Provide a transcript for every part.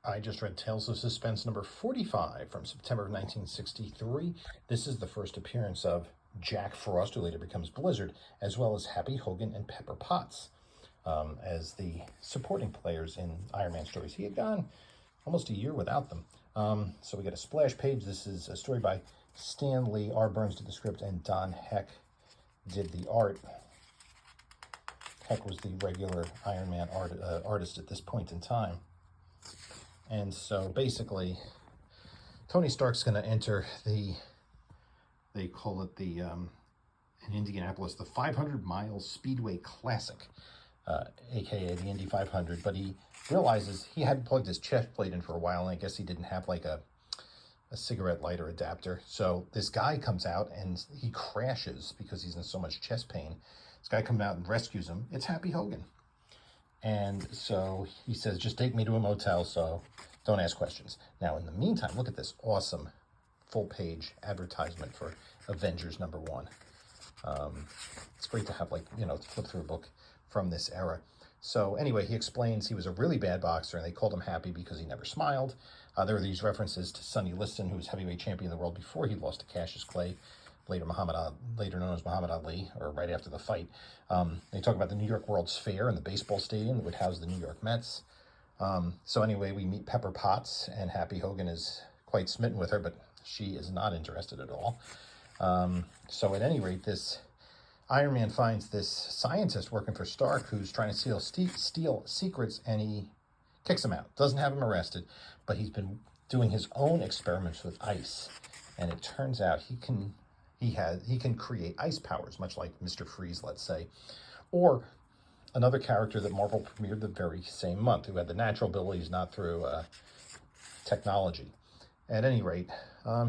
I just read Tales of Suspense number 45 from September of 1963. This is the first appearance of Jack Frost, who later becomes Blizzard, as well as Happy Hogan and Pepper Potts as the supporting players in Iron Man stories. He had gone almost a year without them. So we get a splash page. This is a story by Stan Lee. R. Burns did the script, and Don Heck did the art. Heck was the regular Iron Man artist at this point in time. And so basically, Tony Stark's going to enter they call it in Indianapolis, the 500-mile Speedway Classic, aka the Indy 500. But he realizes he hadn't plugged his chest plate in for a while, and I guess he didn't have like a cigarette lighter adapter. So this guy comes out and he crashes because he's in so much chest pain. This guy comes out and rescues him. It's Happy Hogan. And so he says, just take me to a motel, so don't ask questions. Now, in the meantime, look at this awesome full-page advertisement for Avengers #1. It's great to have, flip through a book from this era. So anyway, he explains he was a really bad boxer, and they called him Happy because he never smiled. There are these references to Sonny Liston, who was heavyweight champion of the world before he lost to Cassius Clay, later known as Muhammad Ali, or right after the fight. They talk about the New York World's Fair and the baseball stadium that would house the New York Mets. So anyway, we meet Pepper Potts, and Happy Hogan is quite smitten with her, but she is not interested at all. So at any rate, this Iron Man finds this scientist working for Stark who's trying to steal secrets, and he kicks him out. Doesn't have him arrested, but he's been doing his own experiments with ice, and it turns out he can create ice powers, much like Mr. Freeze, let's say, or another character that Marvel premiered the very same month, who had the natural abilities, not through technology. At any rate,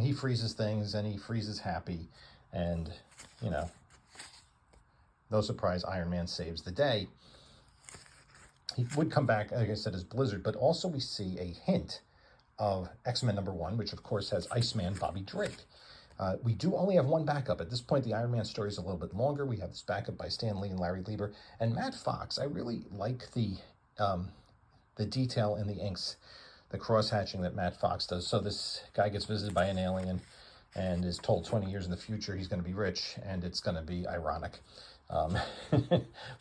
he freezes things, and he freezes Happy, and, no surprise, Iron Man saves the day. He would come back, like I said, as Blizzard, but also we see a hint of X-Men #1, which of course has Iceman Bobby Drake. We do only have one backup. At this point, the Iron Man story is a little bit longer. We have this backup by Stan Lee and Larry Lieber. And Matt Fox, I really like the detail in the inks, the cross-hatching that Matt Fox does. So this guy gets visited by an alien and is told 20 years in the future he's going to be rich, and it's going to be ironic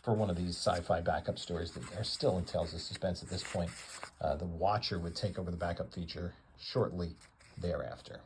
for one of these sci-fi backup stories that are still in Tales of Suspense at this point. The Watcher would take over the backup feature shortly thereafter.